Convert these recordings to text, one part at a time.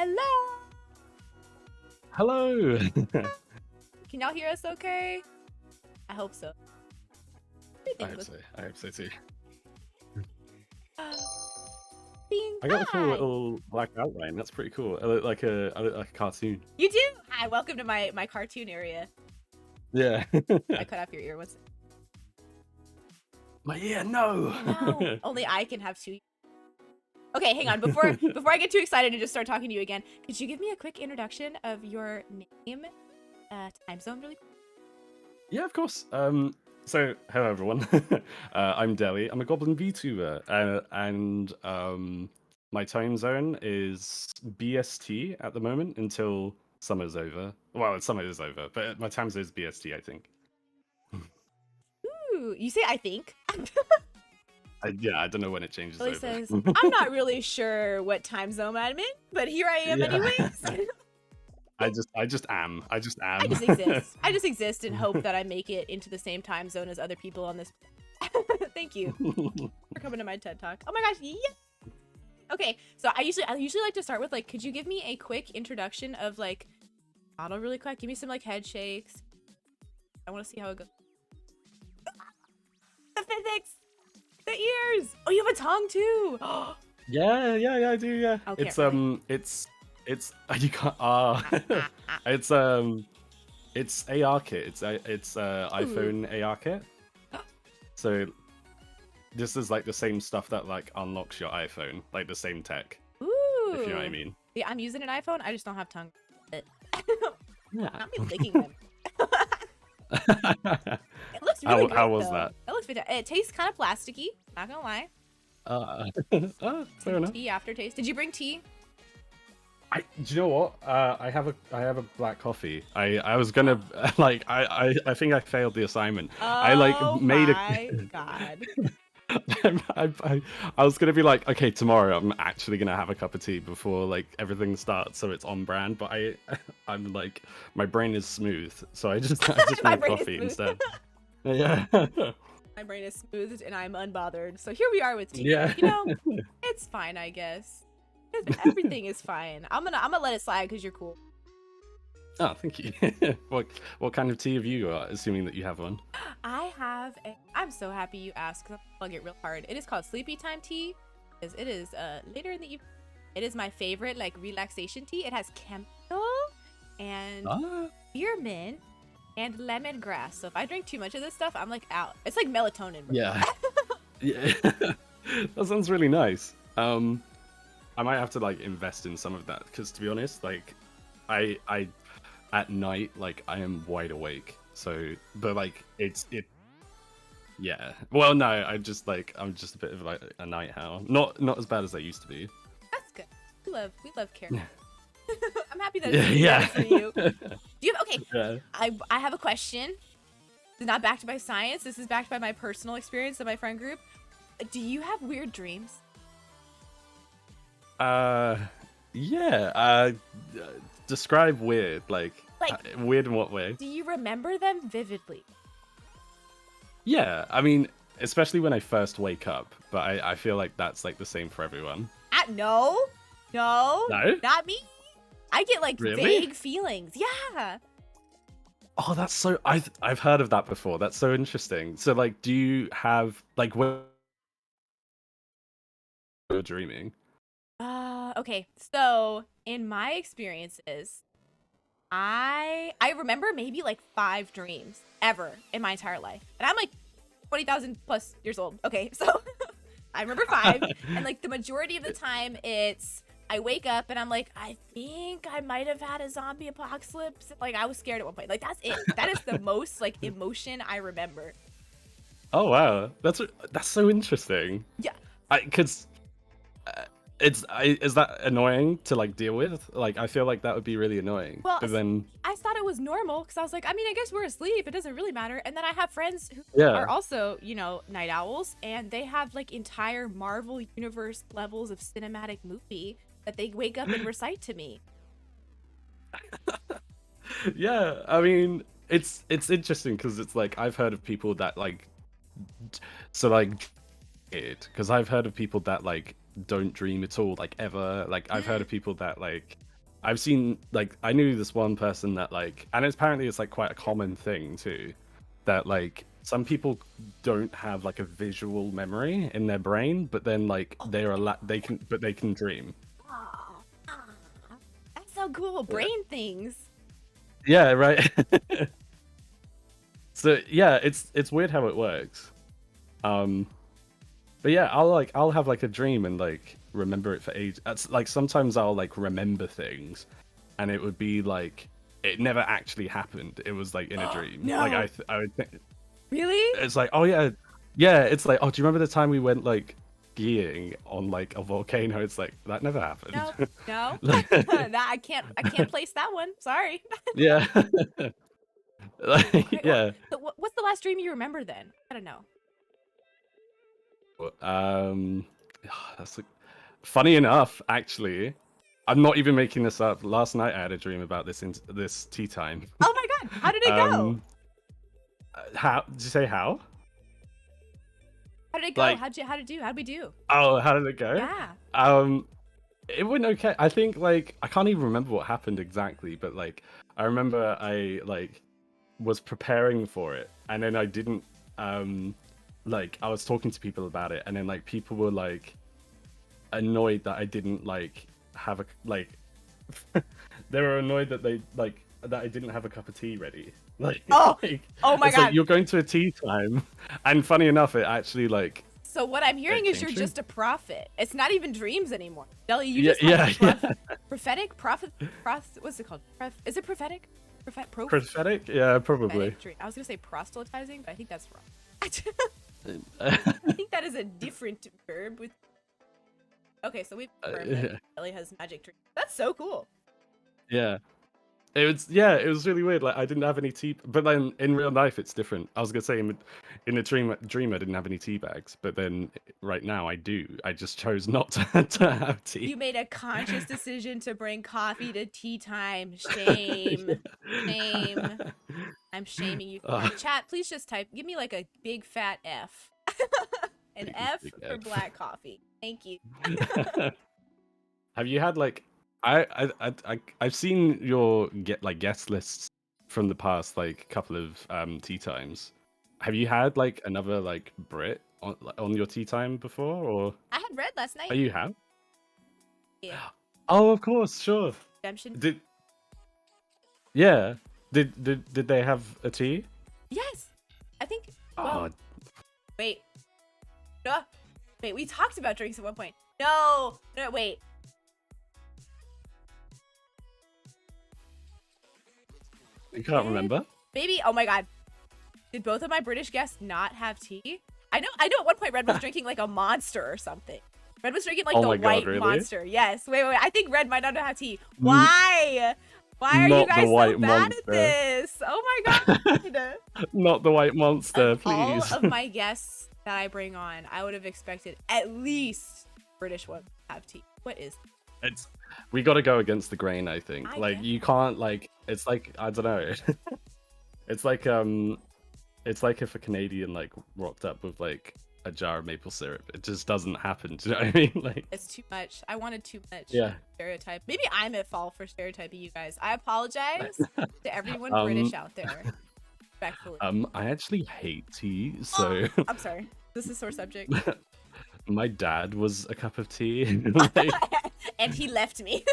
Hello. Hello. Can y'all hear us okay? I hope so. I Everything hope looks so. I hope so too. uh, being I got a cool hi. little black outline. That's pretty cool. I look like a cartoon. You do? Hi, welcome to my cartoon area. Yeah. I cut off your ear. What's My ear, no. No, only I can have two. Okay, hang on. Before I get too excited and just start talking to you again, could you give me a quick introduction of your name, time zone, really quick? Yeah, of course. So hello everyone. I'm Deli. I'm a Goblin VTuber, and my time zone is BST at the moment until summer's over. Well, summer is over, but my time zone is BST, I think. Ooh, you say I think. Yeah, I don't know when it changes Billy over. says, I'm not really sure what time zone I'm in, but here I am Yeah. anyways. I just am. I just am. I just exist. I just exist and hope that I make it into the same time zone as other people on this. Thank you for coming to my TED Talk. Oh my gosh, yeah. Okay, so I usually like to start with like, could you give me a quick introduction of like, model really quick? Give me some like head shakes. I want to see how it goes. The physics, the ears. Oh, you have a tongue too. Yeah, I do. Yeah, Okay, it's you can't it's it's AR kit. It's iPhone AR kit. So this is like the same stuff that like unlocks your iPhone, like the same tech, Ooh. if you know what I mean. Yeah, I'm using an iPhone. I just don't have tongue. Yeah. Not me licking them. It looks really good how was though. that? It looks fantastic. It tastes kind of plasticky. Not gonna lie. Uh, fair Some enough. tea aftertaste. Did you bring tea? Do you know what? I have a black coffee. I was gonna like I think I failed the assignment. I like Oh made a my god. I was gonna be like, okay, tomorrow I'm actually gonna have a cup of tea before like everything starts, so it's on brand. But I'm like, my brain is smooth, so I just My made brain is coffee smooth. instead. Yeah, My brain is smoothed and I'm unbothered. So here we are with tea. yeah. You know, it's fine, I guess. Everything is fine. I'm gonna let it slide because you're cool. Oh, thank you. What kind of tea have you got? Assuming that you have one. I'm so happy you asked because I'm gonna plug it real hard. It is called Sleepy Time Tea. Because it is later in the evening. It is my favorite like relaxation tea. It has chamomile and Ah, spearmint and lemongrass. So if I drink too much of this stuff, I'm like out. It's like melatonin. Bro. yeah, yeah. That sounds really nice. I might have to like invest in some of that because to be honest, like, I at night like I am wide awake. So, but like yeah. Well, no, I'm just a bit of like a night owl. Not as bad as I used to be. That's good. We love care. I'm happy that Yeah, it's yeah. better for you. Do you okay? Yeah. I have a question. This is not backed by science. This is backed by my personal experience and my friend group. Do you have weird dreams? Uh, yeah. Describe weird. Like, Like, weird in what way? do you remember them vividly? Yeah. I mean, especially when I first wake up. But I feel like that's like the same for everyone. No, No? not me. I get like Really? vague feelings. Yeah. Oh, that's so. I've heard of that before. That's so interesting. So, like, do you have like when you're dreaming? Okay. So in my experiences, I remember maybe like 5 dreams ever in my entire life, and I'm like 20,000 plus years old. Okay, so I remember 5, and like the majority of the time, it's I wake up and I'm like, I think I might have had a zombie apocalypse. Like I was scared at one point. Like that's it. That is the most like emotion I remember. Oh wow, that's so interesting. Yeah. Cause is that annoying to like deal with? Like, I feel like that would be really annoying. Well, But then, I thought it was normal because I was like, I mean, I guess we're asleep. It doesn't really matter. And then I have friends who yeah. are also, you know, night owls, and they have like entire Marvel Universe levels of cinematic movie that they wake up and recite to me. Yeah, I mean, it's interesting because it's like I've heard of people that like, so like, because I've heard of people that like don't dream at all, like ever. Like I've heard of people that like I've seen like I knew this one person that like, and apparently it's like quite a common thing too, that like some people don't have like a visual memory in their brain, but then like Oh, they can dream. oh, ah, that's so cool. Yeah, Brain things. yeah, right. So yeah, it's weird how it works. Um, but yeah, I'll have like a dream and like remember it for ages. That's like sometimes I'll like remember things, and it would be like it never actually happened. It was like in a dream. Like No. I would think Really? it's like, oh yeah, yeah. It's like, oh, do you remember the time we went like skiing on like a volcano? It's like that never happened. No. No. Like, That I can't place that one. sorry. yeah, like, Okay. Well, yeah. so what's the last dream you remember then? I don't know. Um, that's like, funny enough, actually. I'm not even making this up. Last night I had a dream about this tea time. Oh my god, how did it go? Um, how did you say how? How did it go? Like, How'd we do? oh, how did it go? Yeah. Um, it went okay. I think like I can't even remember what happened exactly, but like I remember I like was preparing for it, and then I didn't. Like I was talking to people about it, and then like people were like annoyed that I didn't like have a like they were annoyed that they like that I didn't have a cup of tea ready. Like, Oh. like Oh my it's like god. you're going to a tea time, and funny enough, it actually like So what I'm hearing it is came you're true. just a prophet. It's not even dreams anymore. Deli, you Yeah, just yeah, have yeah. prophetic what's it called? Is it prophetic? Prophetic, yeah, probably. Prophetic dream. I was gonna say proselytizing, but I think that's wrong. I think that is a different verb with. Okay, so we've confirmed that Yeah, Ellie has magic dreams. That's so cool. yeah. It was really weird. Like I didn't have any tea, but then in real life it's different. I was gonna say in the dream I didn't have any tea bags, but then right now I do. I just chose not to have tea. You made a conscious decision to bring coffee to tea time. Shame. Shame. I'm shaming you. Uh, Chat, please just type. Give me like a big fat F. An big, F big for F. black coffee. Thank you. Have you had like I've seen your guest lists from the past like couple of tea times. Have you had like another like Brit on your tea time before, or I had red last oh night. you have? Yeah. Oh, of course, sure. Redemption. Did yeah? Did they have a tea? Yes. I think. Oh, Well, wait. Wait, we talked about drinks at one point. No. No, wait. you can't Did remember? maybe? Oh my god. Did both of my British guests not have tea? I know at one point Red was drinking like a monster or something. Red was drinking like Oh the my God, white really? monster. Yes. Wait. I think Red might not have tea. N- Why? Why are you Not the guys so white bad at monster. this? Oh my god. Not the white Of monster, all please. of my guests that I bring on, I would have expected at least British ones to have tea. What is? It's we got to go against the grain, I think. I Like guess. you can't like it's like I don't know. It's like if a Canadian like rocked up with like a jar of maple syrup. It just doesn't happen. Do you know what I mean? Like It's too much. I wanted too much yeah. stereotype. Maybe I'm at fault for stereotyping you guys. I apologize to everyone Um British out there. Respectfully. I actually hate tea, Oh, so I'm sorry. This is a sore subject. my dad was a cup of tea. Like And he left me.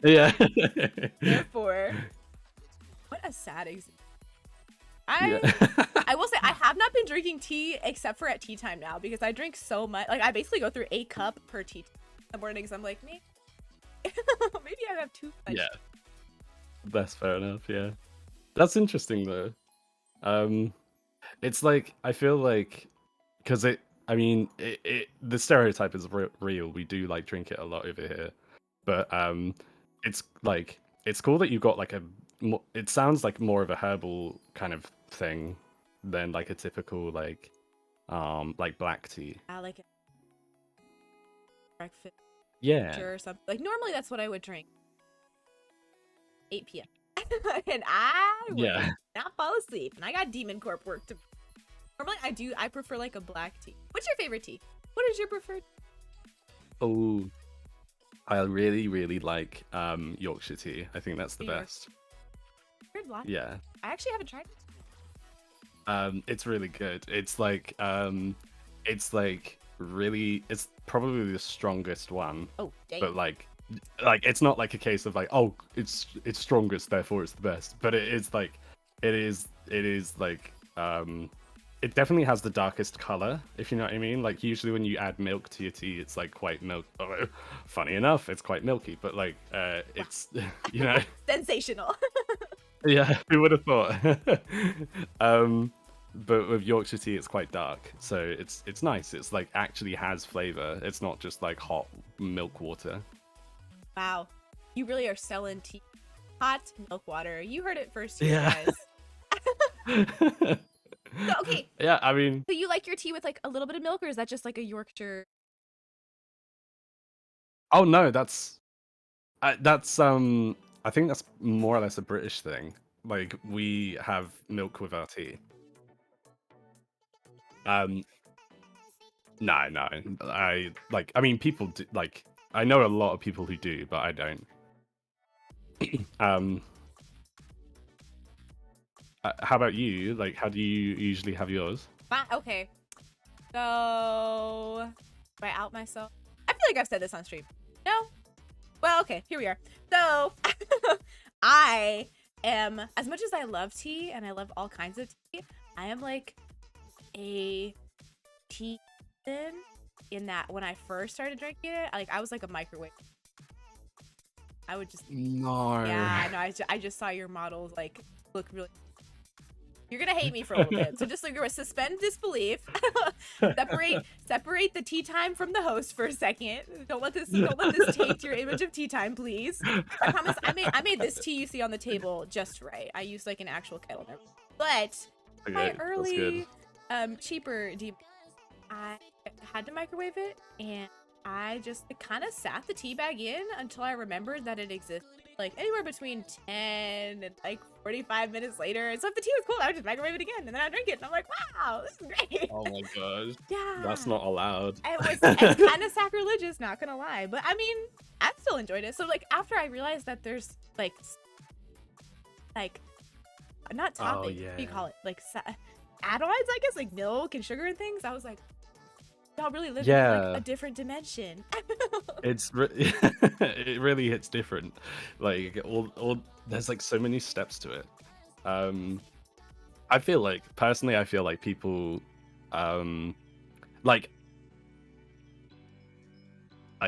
yeah. Therefore, what a sad example. Yeah. I will say I have not been drinking tea except for at tea time now because I drink so much. Like I basically go through a cup per tea time in the mornings. I'm like, maybe I have too much. Yeah. That's fair enough, yeah. That's interesting though. It's like I feel like because I mean the stereotype is real. We do like drink it a lot over here, but it's like it's cool that you got like it sounds like more of a herbal kind of thing than like a typical like black tea. Like a breakfast Yeah. or something. Like normally that's what I would drink. 8 p.m. and I would Yeah. not fall asleep. And I got Demon Corp work to. Normally I prefer like a black tea. What's your favorite tea? What is your preferred? Oh, I really, really like Yorkshire tea. I think that's the New York. best. Weird lie. Yeah. I actually haven't tried it. It's really good. It's like really, it's probably the strongest one, Oh, but dang. like it's not like a case of like, oh, it's strongest, therefore it's the best. But it is like, it is like, it definitely has the darkest color, if you know what I mean. Like usually when you add milk to your tea, it's like quite milk. Although, funny enough, it's quite milky, but like, Wow. it's you know. Sensational. Yeah, who would have thought? um, but with Yorkshire tea, it's quite dark, so it's nice. It's like actually has flavor. It's not just like hot milk water. Wow. You really are selling tea. Hot milk water. You heard it first here, Yeah. guys. So, okay. Yeah, I mean, So you like your tea with like a little bit of milk, or is that just like a Yorkshire? oh no, that's I think that's more or less a British thing. Like we have milk with our tea. Um, no, no, I mean, people do, like, I know a lot of people who do, but I don't. Um, how about you? Like, how do you usually have yours? Okay. So, do I out myself? I feel like I've said this on stream. No? Well, okay, here we are. So, I am, as much as I love tea and I love all kinds of tea, I am like a tea person in that when I first started drinking it, like I was like a microwave. I would just, No. yeah, no, I just saw your models like look really. You're gonna hate me for a little bit, so just like suspend disbelief. separate the tea time from the host for a second. Don't let this taint your image of tea time, please. I promise. I made this tea you see on the table just right. I used like an actual kettle, but Okay, my that's early, good. cheaper deep, I had to microwave it, and I just kind of sat the tea bag in until I remembered that it existed. Like anywhere between 10 and like 45 minutes later. So if the tea was cold, I would just microwave it again, and then I drink it. And I'm like, wow, this is great. Oh my gosh. Yeah. That's not allowed. It's kind of sacrilegious, not gonna lie. But I mean, I still enjoyed it. So like after I realized that there's like not Oh toppings, what do yeah. you call it? Like add-ons, I guess, like milk and sugar and things. I was like, y'all really live in like Yeah. a different dimension. It really hits different. Like all there's like so many steps to it. I feel like personally, I feel like people like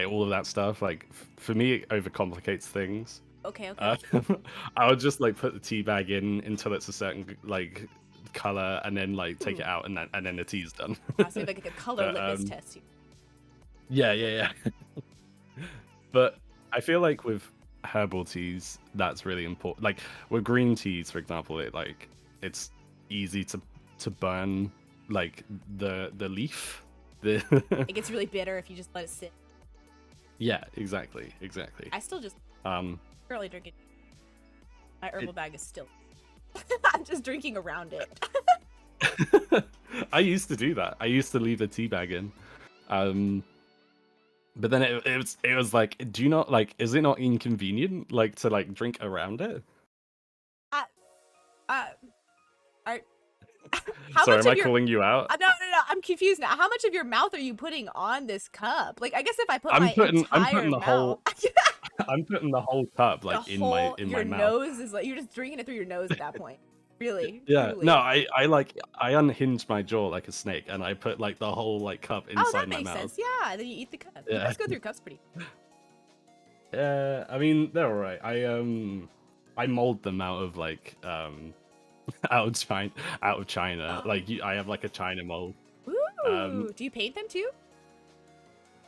all of that stuff. Like for me, it overcomplicates things. Okay. I would just like put the tea bag in until it's a certain like color, and then like take it out, and then the tea's done. So like a color But, litmus test. yeah. But I feel like with herbal teas, that's really important. Like with green teas, for example, it's easy to burn like the leaf. It gets really bitter if you just let it sit. Yeah, exactly. I still just currently drink it. My herbal bag is still. I'm just drinking around it. I used to do that. I used to leave the tea bag in. But then it was like, do you not like? Is it not inconvenient like to like drink around it? Are how Sorry, much am of I your calling you out? no, I'm confused now. How much of your mouth are you putting on this cup? Like, I guess if I put I'm my putting entire the mouth, whole I'm putting the whole cup the like whole in my your mouth. nose is like you're just drinking it through your nose at that point. Really, Yeah. No, truly. I like I unhinged my jaw like a snake, and I put like the whole like cup Oh, inside that my makes mouth. sense. Yeah, then you eat the cup. You Yeah. guys go through cups pretty. Yeah. I mean, they're all right. I mold them out of like out of China. Out of China. Like I have like a China mold. Ooh, do you paint them too?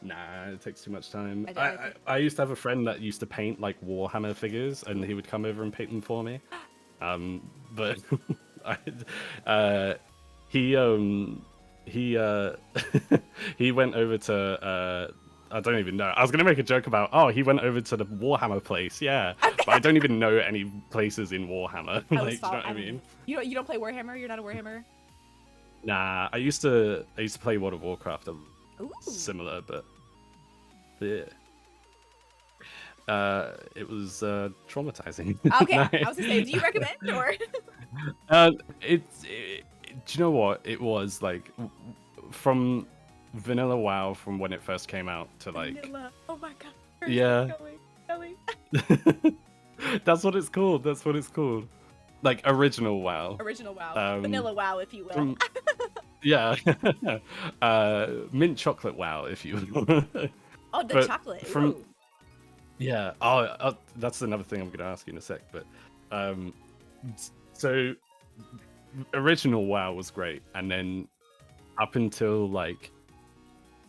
Nah, it takes too much time. I I used to have a friend that used to paint like Warhammer figures, and he would come over and paint them for me. But I, he he went over to I don't even know. I was gonna make a joke about he went over to the Warhammer place, yeah, but I don't even know any places in Warhammer. Like, do you know what I mean? You don't play Warhammer? You're not a Warhammer? Nah, I used to play World of Warcraft. Ooh. Similar, but yeah. It was traumatizing. Okay, No. I was gonna say, do you recommend or? Uh, do you know what? It was like from vanilla WoW from when it first came out to like Vanilla. Oh my god, where's this yeah. going? Ellie. That's what it's called. That's what it's called. Like original WoW. Original WoW, Um vanilla WoW, if you will. from yeah. Mint chocolate WoW if you will. Oh, the But chocolate. from Ooh. yeah, that's another thing I'm going to ask you in a sec. But um, so original WoW was great, and then up until like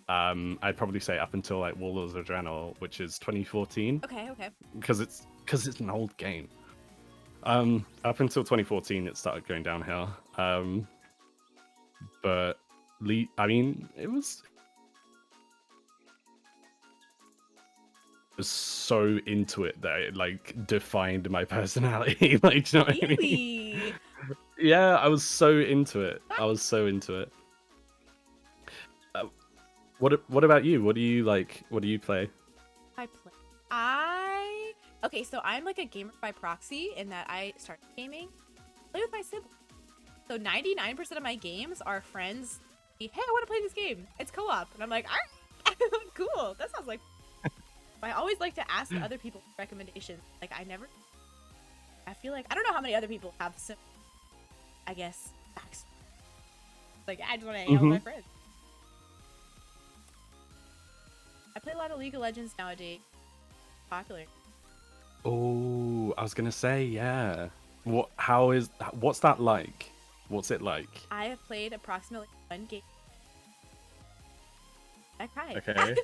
I'd probably say up until like Warlords of Draenor, which is 2014, Okay, okay. because it's an old game. Up until 2014, it started going downhill. But I mean, it was so into it that it like defined my personality. Like, do you know what I mean? Really? Yeah, I was so into it. I was so into it. Uh, what about you? What do you like? What do you play? I play. I okay, so I'm like a gamer by proxy in that I started gaming, play with my siblings. So 99% of my games are friends. Hey, I want to play this game. It's co-op, and I'm like, all right, cool. That sounds like. I always like to ask other people for recommendations. Like I never. I feel like I don't know how many other people have some. I guess. Like I just want to hang out with Hmm. my friends. I play a lot of League of Legends nowadays. Popular. Oh, I was gonna say, yeah. What? How is? What's that like? What's it like? I have played approximately one game. I cried. Okay.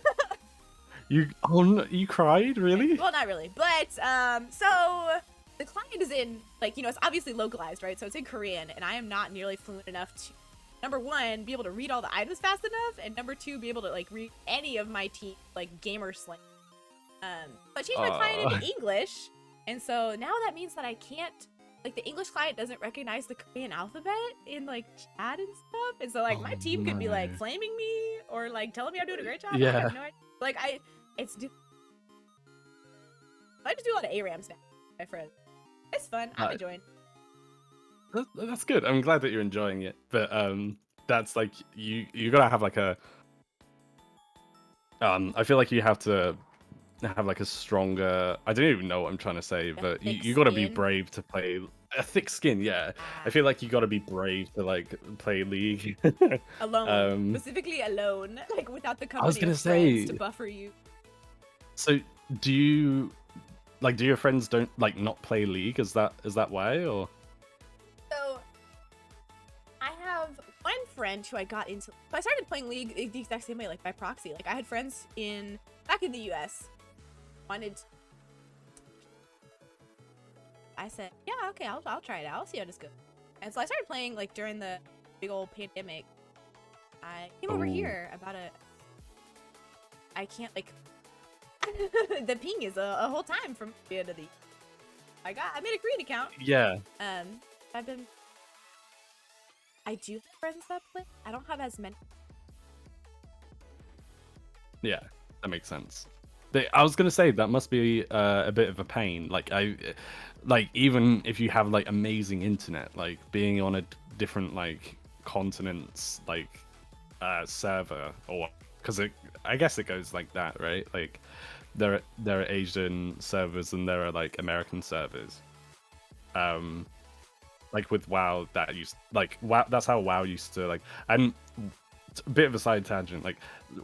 You oh no, you cried really? Well, not really, but so the client is in like it's obviously localized, right? So it's in Korean, and I am not nearly fluent enough to number one be able to read all the items fast enough, and number two be able to like read any of my team like gamer slang. So I changed my client Oh, into English, and so now that means that I can't like the English client doesn't recognize the Korean alphabet in like chat and stuff, and so like oh my team could be like no. flaming me or like telling me I'm doing a great job. I Yeah, have no idea. Like it's I just do a lot of ARAMs now, my friend. It's fun. I'm uh, enjoying. that's good. I'm glad that you're enjoying it. But that's like you gotta have like a I feel like you have to have like a stronger. I don't even know what I'm trying to say, A but thick you got to be skin. brave to play a thick skin. Yeah, I Ah, feel like you got to be brave to like play League. alone. um, Specifically alone. Like without the I was company gonna of friends to say, buffer you. so do you like do your friends don't like not play League? Is that why or? So I have one friend who I got into. So I started playing League the exact same way, like by proxy. Like I had friends back in the US. Wanted. I said, yeah, okay, I'll try it out. I'll see how this goes. And so I started playing like during the big old pandemic. I came over Oh, here about a. I can't like. The ping is a whole time from the end of the. I made a Korean account. yeah, Um, I've been. I do have friends that play. I don't have as many. yeah, that makes sense. I was gonna say that must be a bit of a pain. Like even if you have like amazing internet, like being on a different like continents, like server or because I guess it goes like that, right? Like there are Asian servers and there are like American servers. Um, like with WoW, that used like WoW. That's how WoW used to like. And a bit of a side tangent, like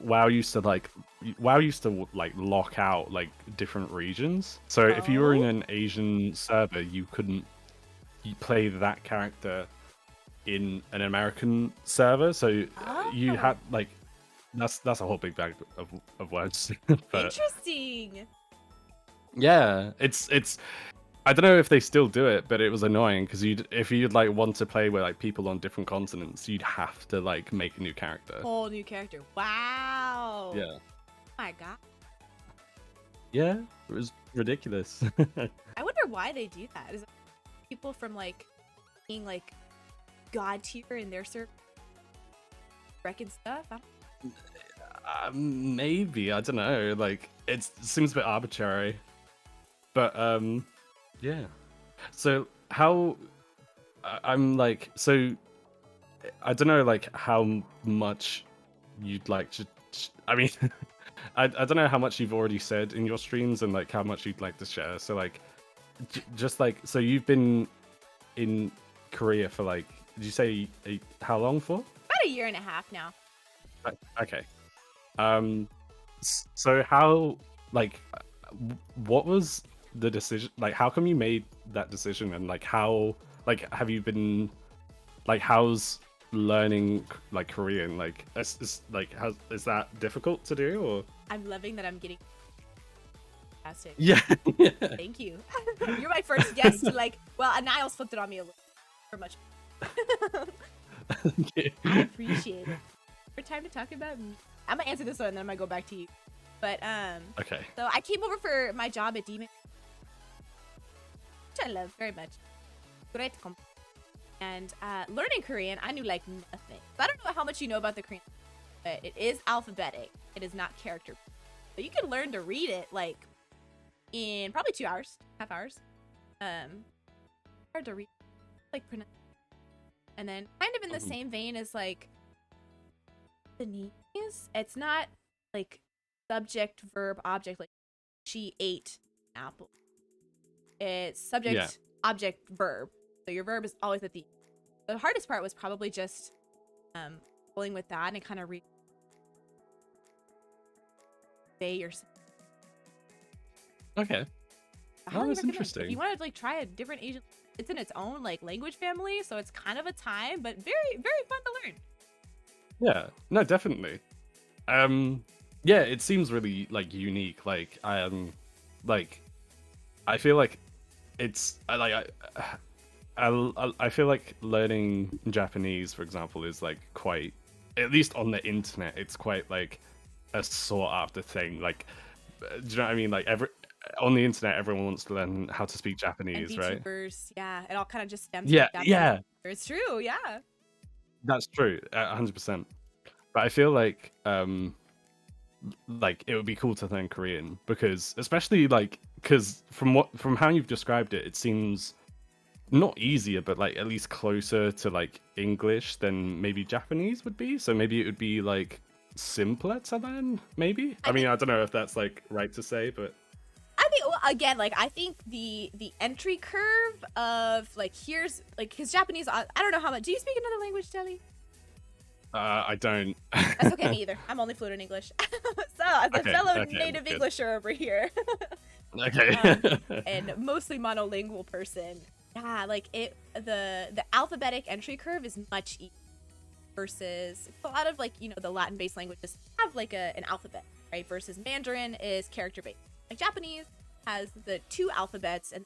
WoW used to like lock out like different regions. So if you were in Oh, an Asian server, you couldn't play that character in an American server. So you oh, had like that's a whole big bag of words. But interesting. yeah, it's I don't know if they still do it, but it was annoying because if you'd like want to play with like people on different continents, you'd have to like make a new character. Whole new character. Wow. Yeah. My God. Yeah, it was ridiculous. I wonder why they do that. Is it people from like being like god tier in their server wrecking stuff? I don't Maybe I don't know. Like it seems a bit arbitrary. But yeah. So how I'm like so I don't know like how much you'd like to. I mean, I don't know how much you've already said in your streams and like how much you'd like to share. So like, just like so you've been in Korea for like, did you say how long for? About a year and a half now. Okay. Um, so how like what was the decision? Like, how come you made that decision? And like, how like have you been like how's learning like Korean like like how is that difficult to do or I'm loving that I'm getting fantastic. yeah yeah Thank you. You're my first guest to like. Well, Niles flipped it on me a little for much. I appreciate it. For time to talk about me. I'm gonna answer this one and then I'm gonna go back to you. But okay so I came over for my job at Demon, which I love very much. Great company. And learning Korean, I knew like nothing. So I don't know how much you know about the Korean, but it is alphabetic. It is not character. But you can learn to read it like in probably 2 hours, half hours. Hard to read, like pronounce. And then kind of in the same vein as like Japanese, it's not like subject, verb, object. Like she ate an apple. It's subject, yeah object, verb. So your verb is always at the. The hardest part was probably just pulling with that and kind of convey yourself. okay I oh highly that's recommend if interesting you want to like try a different Asian. It's in its own like language family, so it's kind of a time, but very very fun to learn. yeah no definitely yeah it seems really like unique like I feel like it's I feel like learning Japanese for example is like quite at least on the internet it's quite like a sought after thing like do you know what I mean like every on the internet everyone wants to learn how to speak And Japanese right VTubers, yeah, it all kind of just stems from yeah Japanese. yeah It's true, yeah. that's true 100% but I feel like it would be cool to learn Korean because especially like because from how you've described it it seems not easier but like at least closer to like English than maybe Japanese would be so maybe it would be like simpler to learn maybe I I mean think I don't know if that's like right to say but well, again, like I think the entry curve of like here's like his Japanese. I don't know how much. Do you speak another language, Telly? I don't That's okay, me either. I'm only fluent in English. So, as a okay fellow okay native good Englisher over here, okay and mostly monolingual person, yeah, like the alphabetic entry curve is much easier versus a lot of like the Latin-based languages have like an alphabet, right? Versus Mandarin is character-based. Like Japanese has the two alphabets, and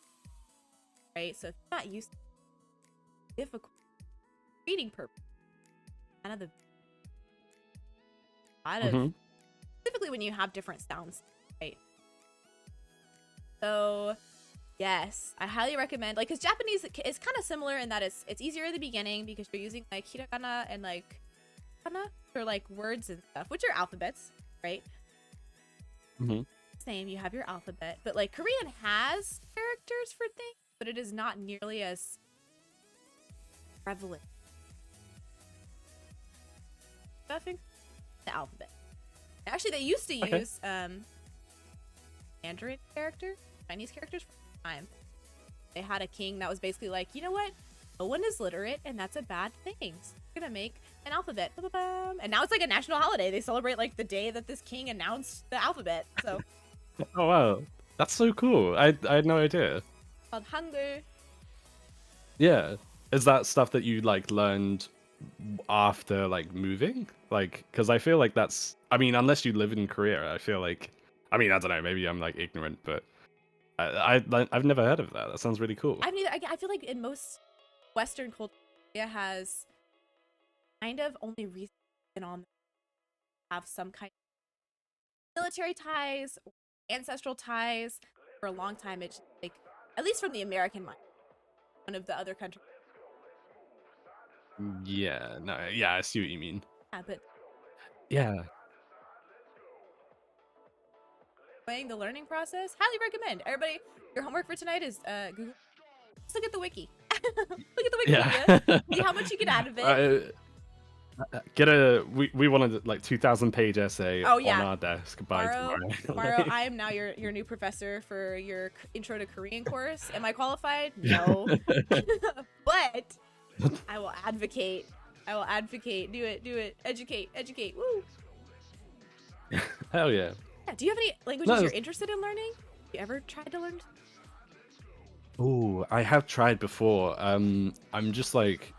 right, so if you're not used to difficult reading purpose, kind of the lot of hmm specifically when you have different sounds, right? So yes, I highly recommend like because Japanese is kind of similar in that it's easier in the beginning because you're using like hiragana and like kana for like words and stuff, which are alphabets, right? hmm Same, you have your alphabet, but like Korean has characters for things, but it is not nearly as prevalent. Stuffing the alphabet. Actually, they used to okay use Mandarin character, Chinese characters for a time. They had a king that was basically like, you know what? No one is literate, and that's a bad thing. So we're gonna make an alphabet, and now it's like a national holiday. They celebrate like the day that this king announced the alphabet. So oh wow that's so cool I had no idea called Hangul. yeah is that stuff that you like learned after like moving like because I feel like that's I mean unless you live in Korea I feel like I mean I don't know maybe I'm like ignorant but I've never heard of that that sounds really cool I mean, I feel like in most Western culture, Korea has kind of only recently been on have some kind of military ties, or ancestral ties. For a long time, it's like at least from the American mind, one of the other countries. yeah no yeah I see what you mean Yeah, but yeah Playing the learning process, highly recommend. Everybody, your homework for tonight is Google. Just look at the wiki. Look at the Yeah. Wikipedia. See how much you get out of it. Get a we wanted like 2,000-page essay Oh on yeah. our desk by Tomorrow, tomorrow. I am now your new professor for your intro to Korean course. Am I qualified? No. But I will advocate. I will advocate. Do it. Do it. Educate. Educate. Woo. Hell yeah. Yeah, do you have any languages you're interested in learning? You ever tried to learn? Oh, I have tried before. I'm just like,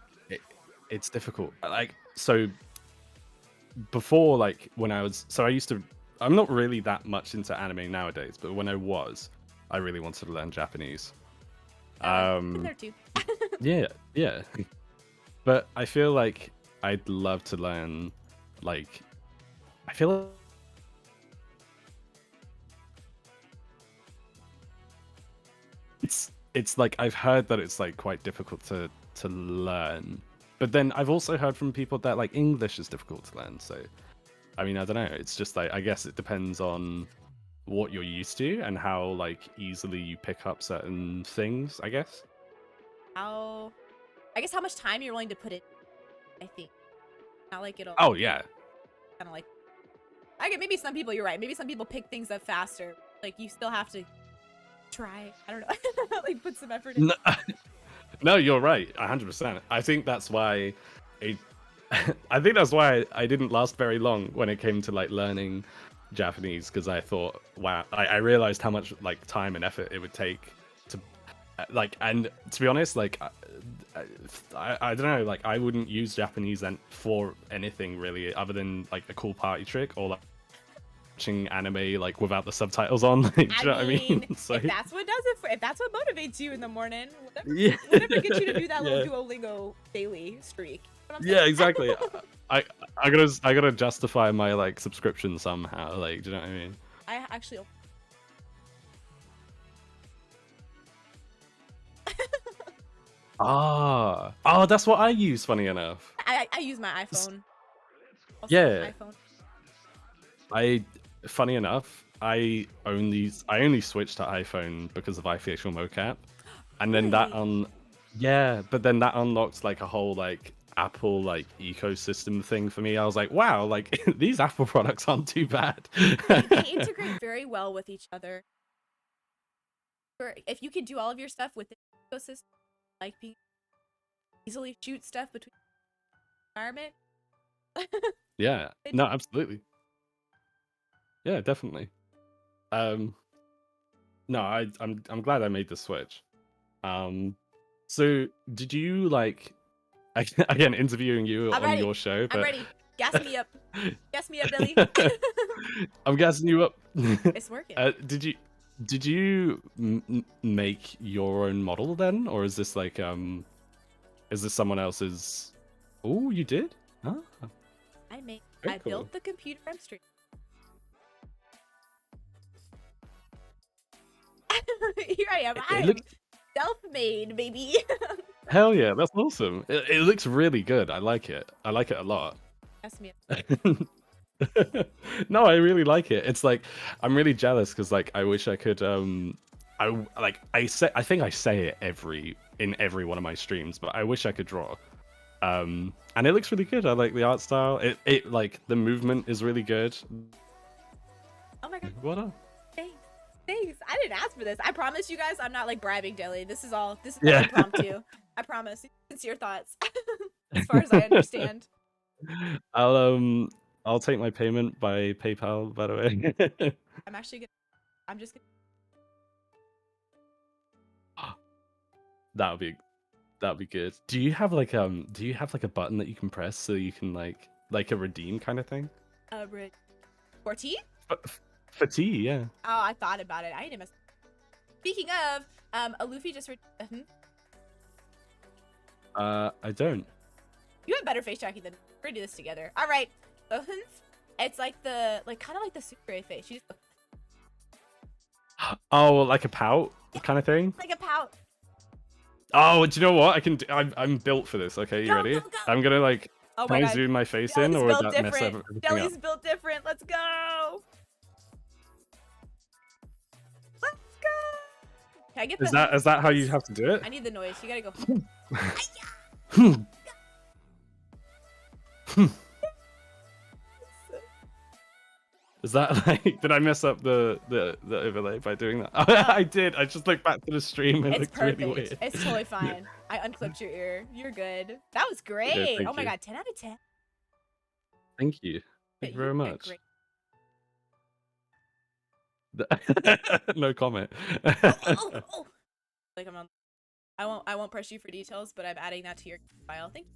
it's difficult. Like, so before, like when I used to. I'm not really that much into anime nowadays, but when I was, I really wanted to learn Japanese. I've been there too. Yeah, yeah. But I feel like I'd love to learn, like, I feel like it's like I've heard that it's like quite difficult to learn. But then I've also heard from people that like English is difficult to learn. So I mean, I don't know. It's just like I guess it depends on what you're used to and how like easily you pick up certain things, I guess. I guess how much time you're willing to put in. I think not like it'll Oh yeah. kind of like. I get maybe some people. You're right. Maybe some people pick things up faster. Like you still have to try. I don't know. Like put some effort in. No, no, you're right. 100%. I think that's why it I think that's why I didn't last very long when it came to like learning Japanese because I thought, wow, I realized how much like time and effort it would take to like, and to be honest, like I don't know, like I wouldn't use Japanese for anything really other than like a cool party trick or like watching anime like without the subtitles on. Like, do you know what I mean? So, if that's what does it for, if that's what motivates you in the morning, yeah, whatever gets you to do that yeah. little Duolingo daily streak. You know what I'm Yeah, saying? exactly. I gotta justify my like subscription somehow. Like, do you know what I mean? I actually. Oh, that's what I use. Funny enough. I use my iPhone. Also Yeah. iPhone. Funny enough, I only switched to iPhone because of iFacial mocap, and then Really? but then that unlocked like a whole like Apple like ecosystem thing for me. I was like, wow, like these Apple products aren't too bad. They integrate very well with each other. If you could do all of your stuff with the ecosystem, like being easily shoot stuff between the environment. Yeah, no, absolutely. Yeah, definitely. Um, no, I'm glad I made the switch. So did you like again interviewing you I'm on ready. your show? I'm But ready. Gas me up. Gas me up, Billy. I'm gassing you up. It's working. Did you make your own model then, or is this like is this someone else's? Oh, you did? Huh? Very I cool. built the computer I'm streaming. Here I am. I am self-made, baby. Hell yeah, that's awesome. It looks really good. I like it. I like it a lot. Gas me up. No, I really like it. It's like I'm really jealous because like I wish I could I think I say it in every one of my streams, but I wish I could draw. And it looks really good. I like the art style. It like the movement is really good. Oh my god. What up? Thanks. I didn't ask for this. I promise you guys I'm not like bribing Deli. This is all Yeah. impromptu. I promise. Sincere thoughts. As far as I understand. I'll take my payment by PayPal, by the way. I'm just gonna That'll be good. Do you have like a button that you can press so you can like a redeem kind of thing? for tea? For tea, yeah. Oh, I thought about it. I didn't mess. Speaking of, a Luffy just I don't. You have better face tracking than me. We're gonna do this together. All right. So it's like kind of like the super face. You just Oh, like a pout kind of thing? like a pout. Oh, do you know what? I'm built for this. Okay, you Go, ready? go, go. I'm gonna like Oh can my I god. zoom my face Deli's in or would built that mess different. everything up? Deli's built different. Let's go. Can I get Is the that how you noise? have to do it? I need the noise. You gotta go. Is that like, did I mess up the overlay by doing that? No, I did. I just looked back to the stream. It it's looked really perfect. weird. It's totally fine. I unclipped your ear. You're good. That was Yeah, great. Oh thank my you. god, 10 out of 10. Thank you. Yeah, Thank you you very did a much. great. No comment. Oh, oh, oh, oh. Like I'm on. I won't press you for details, but I'm adding that to your file. Thank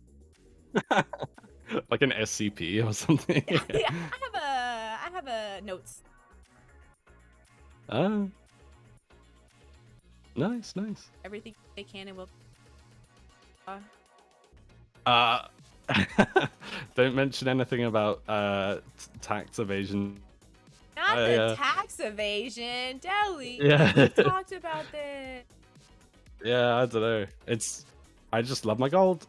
Like an SCP or something. you. Yeah, I have a notes. Ah, nice, nice. Everything they can and will. Uh, don't mention anything about tax evasion. Not I the tax evasion, Deli. yeah. We've talked about this. Yeah, I don't know. I just love my gold.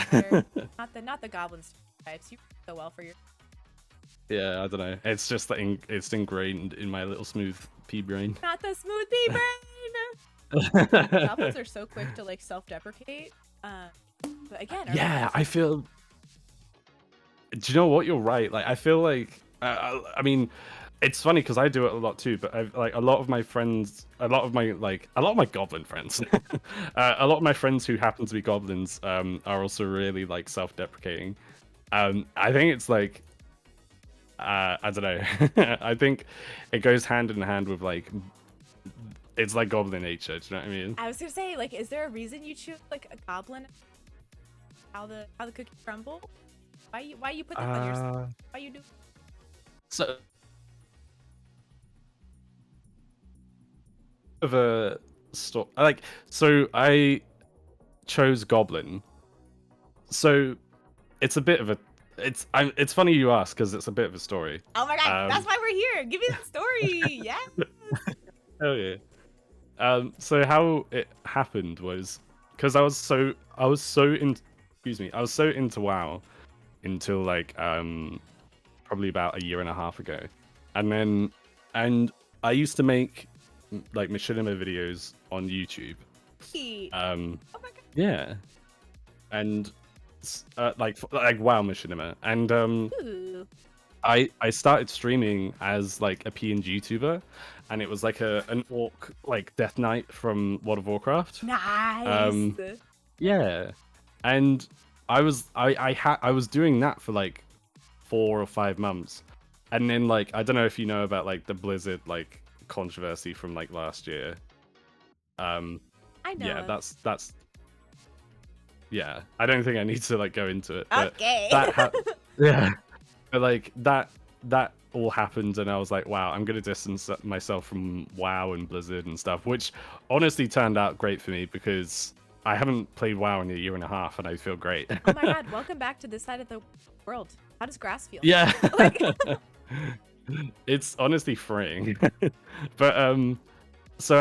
Fair. Not the goblin types. You so well for your. Yeah, I don't know. It's just that it's ingrained in my little smooth pea brain. Not the smooth pea brain. Goblins are so quick to like self-deprecate. But again, our Yeah, friends I feel. Do you know what? You're right. Like, I feel like. I mean, it's funny because I do it a lot too. But I've like a lot of my friends, a lot of my goblin friends, a lot of my friends who happen to be goblins, are also really like self-deprecating. I think it's like. I don't know. I think it goes hand in hand with like it's like goblin nature. Do you know what I mean? I was gonna say, like, is there a reason you choose like a goblin? How the cookie crumble? Why you put that on your? Why you do? So of a like so I chose goblin. So it's a bit of a it's funny you ask because it's a bit of a story. Oh my god, that's Um, why we're here. Give me the story. Yes. oh yeah. So how it happened was because I was so in excuse me I was so into WoW until like probably about a year and a half ago, and I used to make like machinima videos on YouTube. Hey. Um, Oh my god. yeah, and like WoW machinima, and Ooh. I started streaming as like a PNG tuber, and it was like an orc like Death Knight from World of Warcraft. Nice. Um, yeah, and I was doing that for like 4 or 5 months, and then like I don't know if you know about like the Blizzard like controversy from like last year. Um, I know yeah, him. that's yeah. I don't think I need to like go into it, but Okay. yeah, but like that all happened, and I was like, wow, I'm gonna distance myself from WoW and Blizzard and stuff, which honestly turned out great for me because I haven't played WoW in a year and a half, and I feel great. Oh my god, welcome back to this side of the world. How does grass feel? Yeah. Like, It's honestly freeing. But so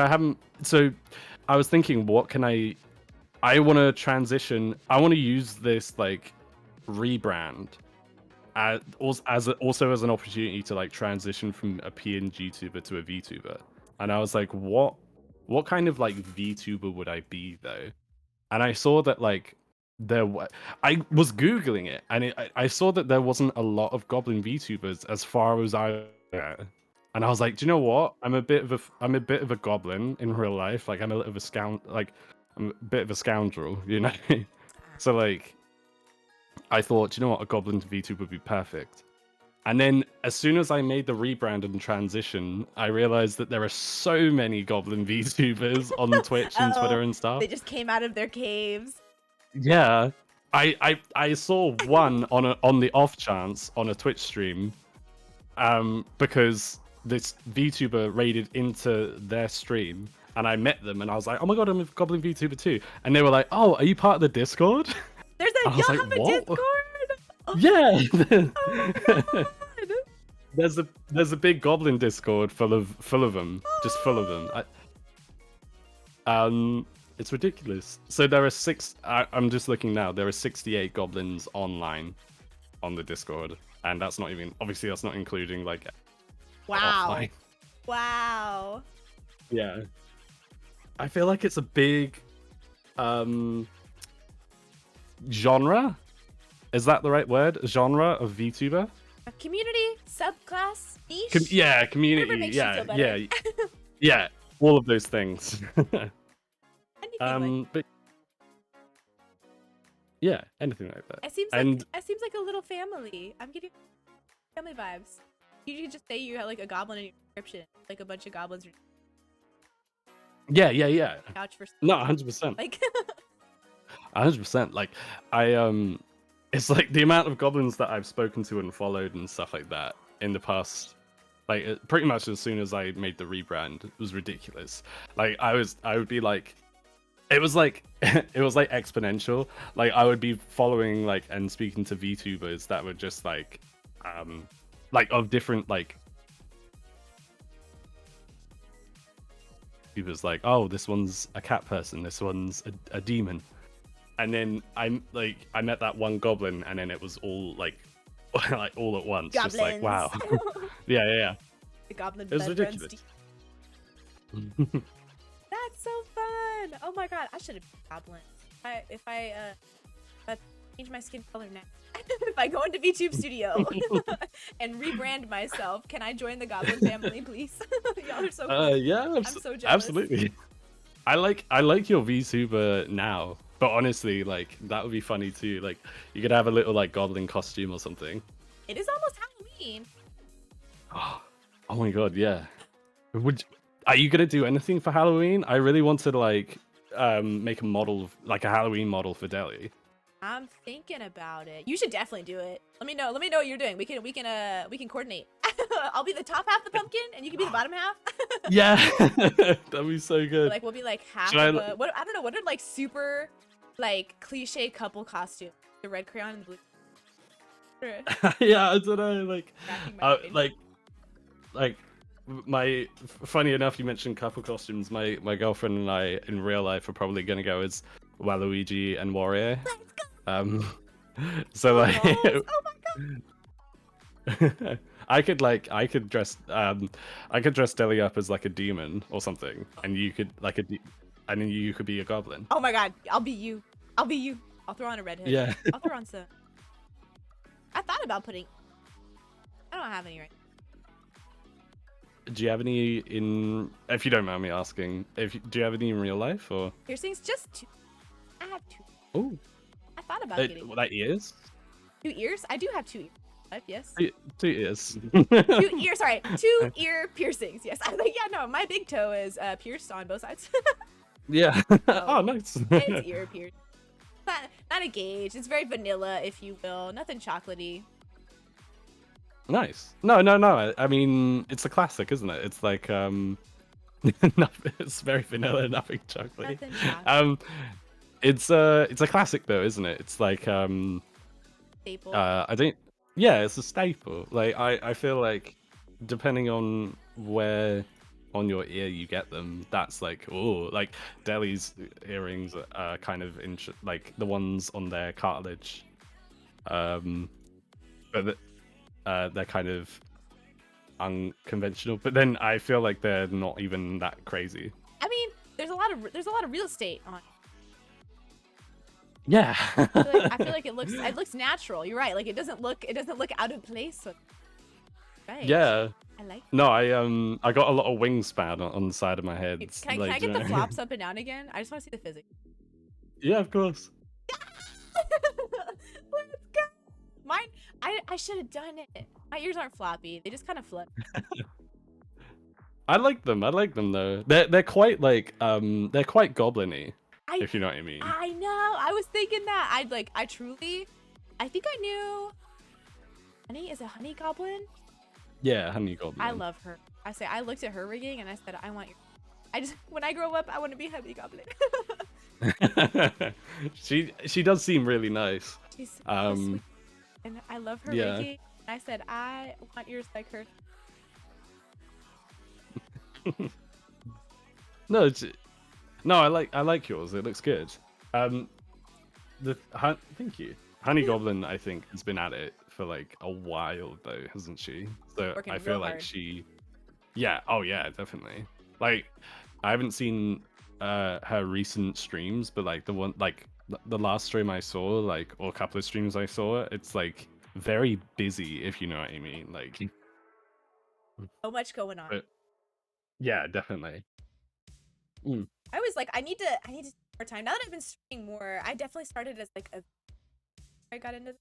I was thinking what can I want to transition. I want to use this like rebrand also as an opportunity to like transition from a PNG tuber to a VTuber. And I was like, what kind of like VTuber would I be though? And I saw that like I was googling it, and I saw that there wasn't a lot of goblin VTubers as far as I and I was like, do you know what? I'm a bit of a goblin in real life. Like I'm a little of a I'm a bit of a scoundrel, you know. So like I thought, do you know what? A goblin VTuber would be perfect. And then as soon as I made the rebrand and transition, I realized that there are so many goblin VTubers on Twitch and oh, Twitter and stuff. they just came out of their caves. Yeah, I saw one on the off chance on a Twitch stream, because this VTuber raided into their stream, and I met them, and I was like, oh my god, I'm a Goblin VTuber too, and they were like, oh, are you part of the Discord? There's I a was y'all like, have a what? Discord? Oh, Yeah. oh my god. There's a big Goblin Discord full of them, just full of them. It's ridiculous. So there are I'm just looking now. There are 68 goblins online on the Discord, and that's not even obviously that's not including like Wow. offline. Wow. Yeah. I feel like it's a big um genre. Is that the right word? Genre of VTuber? A community, subclass, niche, Yeah, whatever community. makes you Yeah, feel better. yeah, yeah. All of those things. Anything like But yeah, anything like that. And it seems like a little family. I'm getting family vibes. You could just say you have like a goblin in your description, like a bunch of goblins yeah. couch for No, 100%. like 100%. Like it's like the amount of goblins that I've spoken to and followed and stuff like that in the past, like pretty much as soon as I made the rebrand, it was ridiculous. Like I would be like, it was like it was like exponential. Like I would be following like and speaking to VTubers that were just like of different like, he was like, oh, this one's a cat person, this one's a demon. And then I met that one goblin, and then it was all like, like all at once, goblins. just like wow, yeah. The goblin It was blood runs ridiculous. deep. That's so fun! Oh my god, I should have been a goblin. If I change my skin color now, if I go into VTube Studio and rebrand myself, can I join the goblin family, please? Y'all are so cool. Yeah, I'm so jealous. absolutely. I like your VTuber now, but honestly, like that would be funny too. Like you could have a little like goblin costume or something. It is almost Halloween. Oh my god, yeah. Are you gonna do anything for Halloween? I really wanted to like make a model, like a Halloween model for Delhi. I'm thinking about it. You should definitely do it. Let me know. Let me know what you're doing. We can coordinate. I'll be the top half of the pumpkin, and you can be the bottom half. Yeah, that'd be so good. Like we'll be like half Should of I- a what I don't know, what are like super like cliche couple costume? The red crayon and the blue. Yeah, I don't know. Like, Cracking my brain. like my funny enough, you mentioned couple costumes. My girlfriend and I in real life are probably gonna go as Waluigi and Wario. Let's go. So like, Oh my god. I could dress Deli up as like a demon or something, and you could and then you could be a goblin. Oh my god. I'll be you. I'll be you. I'll throw on a red hood. Yeah. I'll throw on some. I thought about putting. I don't have any right. Do you have any in? If you don't mind me asking, do you have any in real life or? Piercings, just two. I have two. Oh, I thought about getting like ears. 2 ears. I do have 2 ears. Yes. 2 ears. 2 ears. Sorry, 2 ear piercings. Yes. I was like, yeah, no, my big toe is pierced on both sides. Yeah. Oh, nice. It's ear pierced. Not a gauge. It's very vanilla, if you will. Nothing chocolatey. Nice. No. I mean, it's a classic, isn't it? It's like it's very vanilla, nothing chocolatey. Nothing chocolate. It's a classic though, isn't it? It's like Staple. I don't. Yeah, it's a staple. Like I feel like depending on where on your ear you get them, that's like, oh, like Deli's earrings are kind of like the ones on their cartilage, but they're kind of unconventional. But then I feel like they're not even that crazy. I mean, there's a lot of real estate on. Yeah. I feel like it looks natural. You're right. Like it doesn't look out of place. So... Right. Yeah. I like. No, I got a lot of wingspan on the side of my head. Can I get the flops up and down again? I just want to see the physics. Yeah, of course. Let's go. Mine. I should have done it. My ears aren't floppy. They just kind of float. I like them though. They're quite like they're quite goblin-y, if you know what I mean. I know. I was thinking that. I think I knew. Honey is a honey goblin. Yeah, honey goblin. I love her. I looked at her rigging and I said, I want your. When I grow up, I want to be a honey goblin. She does seem really nice. She's so sweet. And I love her Yeah. rigging. I said, I want yours like her. No, I like yours. It looks good. Thank you. Honey Goblin, I think, has been at it for like a while though, hasn't she? So Working I feel real like hard. yeah, oh yeah, definitely. Like I haven't seen her recent streams, but like the one like the last stream I saw, like, or a couple of streams I saw, it's like very busy, if you know what I mean. Like, So much going on. but yeah, definitely. Mm. I was like, I need to more time. Now that I've been streaming more, I definitely started as like a I got into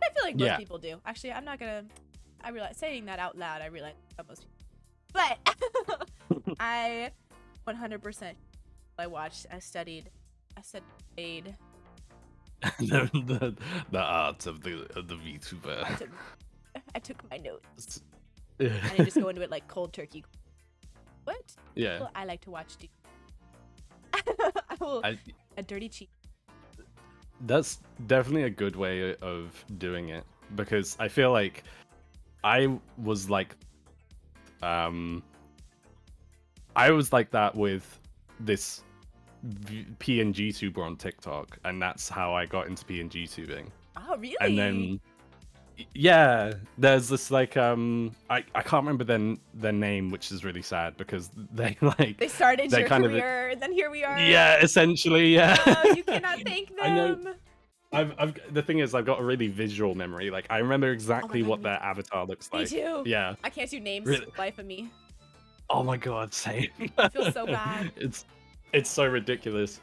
I feel like most Yeah. people do. Actually, I'm not gonna I realize saying that out loud, I realize that most people. But I 100% I watched, I studied the The art of the VTuber. I took my notes. Yeah. And I just go into it like cold turkey. What? Yeah. Well, I like to watch do. I will a dirty cheat. That's definitely a good way of doing it, because I feel like I was like I was like that with this PNG tuber on TikTok, and that's how I got into PNG tubing. Oh, really? And then yeah, there's this like I can't remember their name, which is really sad because they like they started they your kind career, and then here we are. Yeah, essentially, yeah. Oh, you cannot thank them. I know. The thing is, I've got a really visual memory. Like, I remember exactly God, what me their avatar looks Me like. too. Yeah. I can't do names Really? for the life of me. Oh my god, same. I feel so bad. It's so ridiculous.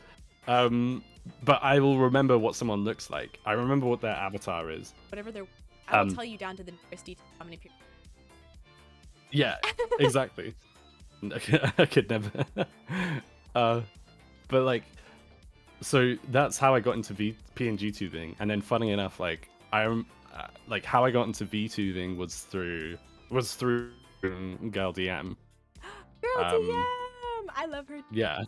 But I will remember what someone looks like. I remember what their avatar is. Whatever they're I will tell you down to the nearest detail how many people. Yeah, exactly. I could never. But like, so that's how I got into PNG tubing, and then funny enough, like like how I got into VTubing was through Girl DM. Girl DM, I love her. Yeah,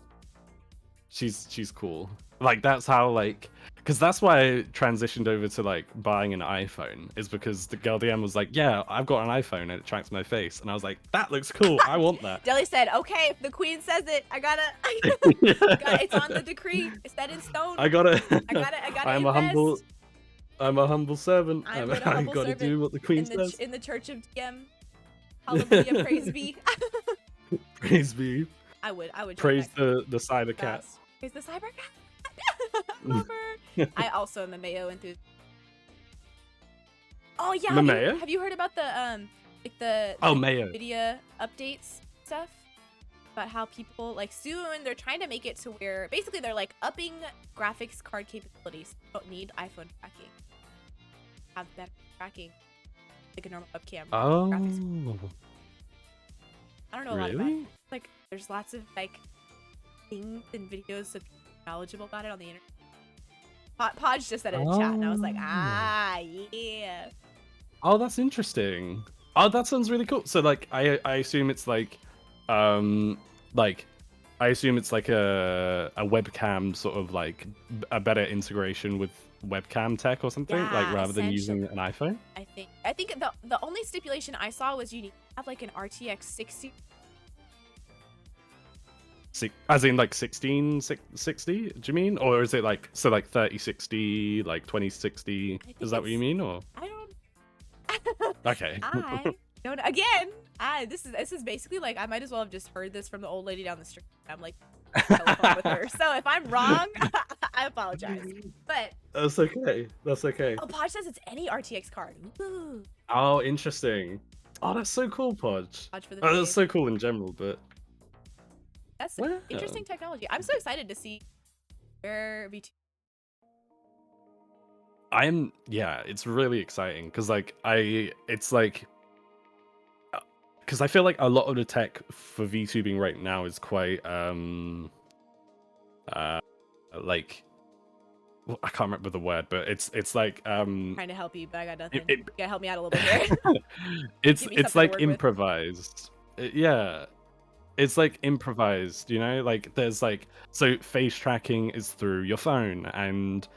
she's cool. Like that's how like, because that's why I transitioned over to like buying an iPhone, is because the Girl DM was like, yeah, I've got an iPhone and it tracks my face, and I was like, that looks cool, I want that. Deli said, okay, if the queen says it, I gotta it's on the decree, it's set in stone. I gotta I'm a humble servant. I gotta do what the queen says. In the church of DM. Hallelujah, praise be. Praise be. I would Praise the cyber cat. Praise the cyber cat. Love her. I also am a Mayo enthusiast. Oh yeah, have you heard about the like the Mayo video updates stuff? About how people like soon they're trying to make it to where basically they're like upping graphics card capabilities. You don't need iPhone tracking. Have better tracking like a normal webcam. Oh. Graphics. I don't know a lot about it. Like there's lots of like things and videos of people knowledgeable about it on the internet. Podge just said it in chat, and I was like, yeah. Oh, that's interesting. Oh, that sounds really cool. So like, I assume it's like a webcam sort of like a better integration with webcam tech or something, like rather than using an iPhone. I think the only stipulation I saw was you need to have like an RTX 60. As in like 1660, do you mean? Or is it like 3060, like 2060? Is that what you mean? Or I don't Okay. I don't again. This is basically like I might as well have just heard this from the old lady down the street. I'm like telephone with her. So if I'm wrong, I apologize. But that's okay. That's okay. Oh, Podge says it's any RTX card. Ooh. Oh, interesting. Oh, that's so cool, Podge. That's so cool in general, but that's interesting technology. I'm so excited to see where V2. It's really exciting because because I feel like a lot of the tech for VTubing right now is quite like I can't remember the word, but it's like trying to help you, but I got nothing. You gotta help me out a little bit here. it's like improvised. Yeah. It's like improvised, you know? Like there's like, so face tracking is through your phone, and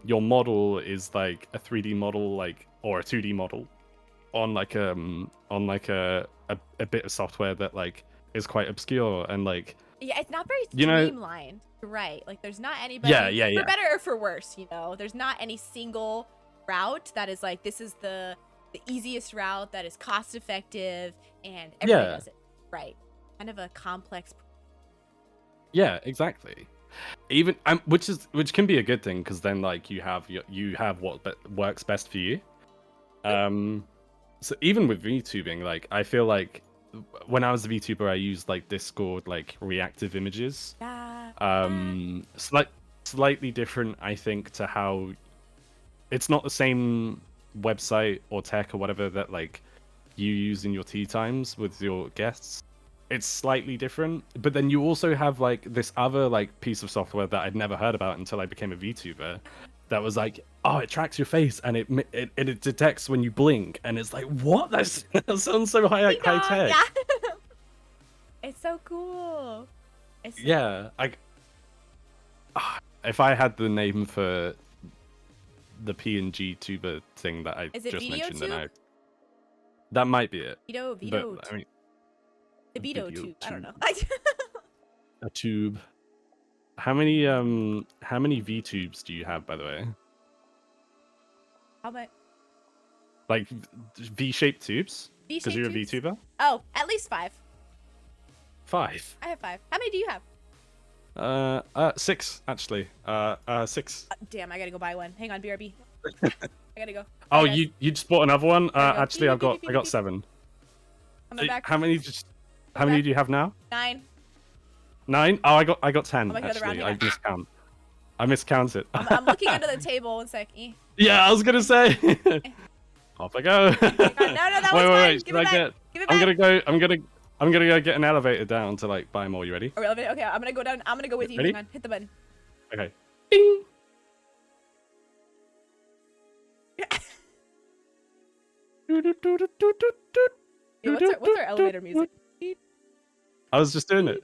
your model is like a 3D model, like, or a 2D model on like a bit of software that like is quite obscure, and like it's not very streamlined, right? Like there's not anybody for better or for worse, you know, there's not any single route that is like this is the easiest route that is cost effective and everybody does it right. Kind of a complex. Yeah, exactly. Even which can be a good thing because then like you have what works best for you. Um, so even with VTubing, like I feel like when I was a VTuber, I used like Discord like reactive images. Yeah. Slightly different, I think, to how it's not the same website or tech or whatever that like you use in your tea times with your guests. It's slightly different, but then you also have like this other like piece of software that I'd never heard about until I became a VTuber. That was like, oh, it tracks your face and it detects when you blink, and it's like, what? That sounds so high tech. Yeah. It's so cool. It's so Yeah, if I had the name for the PNG tuber thing that I Is it just mentioned, then VideoTube? that might be it. But Vito, I mean, the Vito video tube. I don't tube, know. a tube. How many V tubes do you have, by the way? How about Like V-shaped tubes? Because V-shaped you're a tubes? VTuber? Oh, at least 5. 5. I have 5. How many do you have? 6 actually. 6. Damn, I gotta go buy one. Hang on, BRB. I gotta go. Oh, Bye, guys. you just bought another one? Gotta go. Actually, Beep, beep, beep, I beep, got beep. 7. Coming back. How many Coming do you have now? 9. 9? Oh, I got 10 Oh my God, actually. around here. I miscounted. I'm looking under the table. One sec. Yeah, I was gonna say. Off I go. No, that was mine. Give it back. Give it back. I'm gonna go get an elevator down to like buy more. You ready? Okay, I'm gonna go down. I'm gonna go with you. Ready? Hang on. Hit the button. Okay. Ding. Yeah, what's our elevator music? I was just doing it.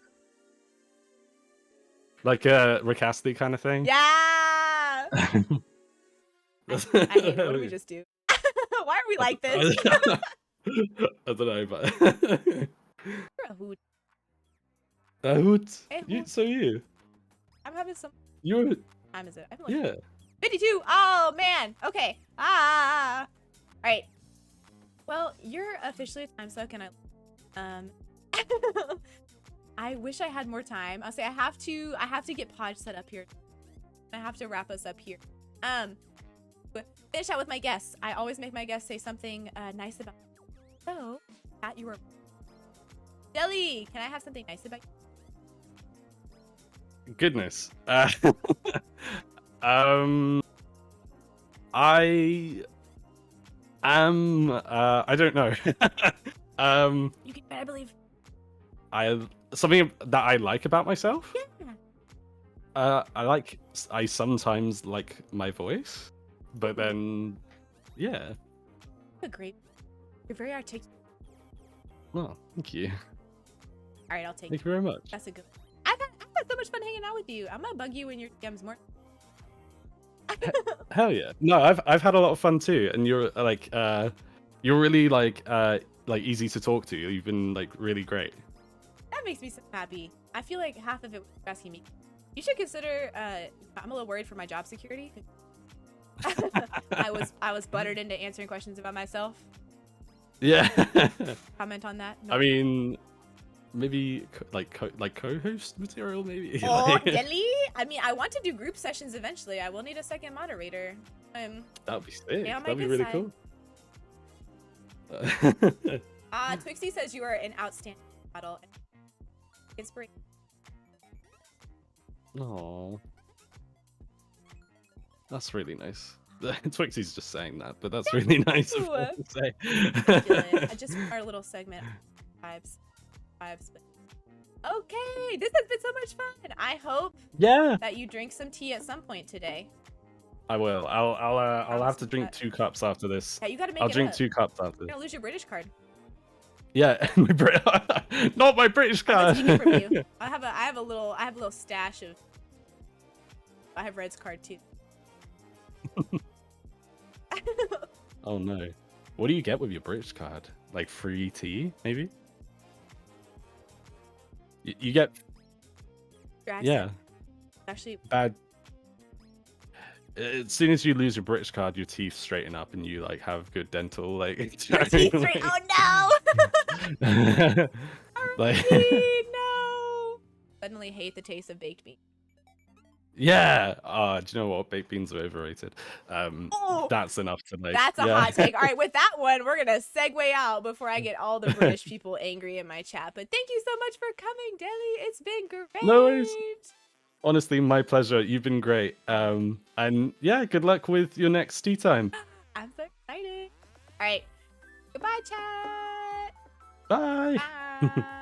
Like a Rick Astley kind of thing. Yeah. I hate it. What did we just do? Why are we like this? I don't know, but You're a hoot. a hoot. Hey, You, hoot. so you. I'm having some. You're What time is it? I feel like yeah. 52. Oh man. Okay. All right. Well, you're officially a time suck, and I wish I had more time. I'll say I have to get Podge set up here. I have to wrap us up here. Finish out with my guests. I always make my guests say something nice about. So, at your Jelly, can I have something nice about you? Goodness. I am. I don't know. You can better believe. Something that I like about myself. Yeah. I sometimes like my voice, but then, yeah. You're very articulate. Well, thank you. All right, I'll take Thank it. you very much. That's a good. I've had so much fun hanging out with you. I'm gonna bug you in your DMs more. Hell yeah. No, I've had a lot of fun too, and you're you're really like easy to talk to. You've been like really great. That makes me so happy. I feel like half of it was asking me. You should consider. I'm a little worried for my job security. I was buttered into answering questions about myself. Yeah. Comment on that. No. I mean, maybe co-host material, maybe. Oh, Like, Jelly! I mean, I want to do group sessions eventually. I will need a second moderator. that would be sick. Yeah, on my That'd be good really side. cool. Twixie says you are an outstanding model. Inspiration. Oh, that's really nice. Twixie's just saying that, but that's really nice of her to say. Just our little segment. Vibes. But... Okay, this has been so much fun. I hope that you drink some tea at some point today. I will. I'll have to drink 2 cups after this. Yeah, you gotta make I'll it drink up. 2 cups after You're this. gonna lose your British card. Yeah, not my British card. I'm gonna take it from you. I have a little stash of. I have Red's card too. Oh no. What do you get with your British card? Like free tea, maybe? You get yeah. Actually, Bad. As soon as you lose your British card, your teeth straighten up and you like have good dental like. your teeth straight. Oh no! Like no. suddenly hate the taste of baked beans. Yeah. Do you know what? Baked beans are overrated. Oh, That's enough to like. that's a Yeah. hot take. All right, with that one, we're gonna segue out before I get all the British people angry in my chat. But thank you so much for coming, Deli. It's been No worries. great. Honestly, my pleasure. You've been great. And yeah, good luck with your next tea time. I'm so excited. All right, goodbye, chat. Bye. Bye.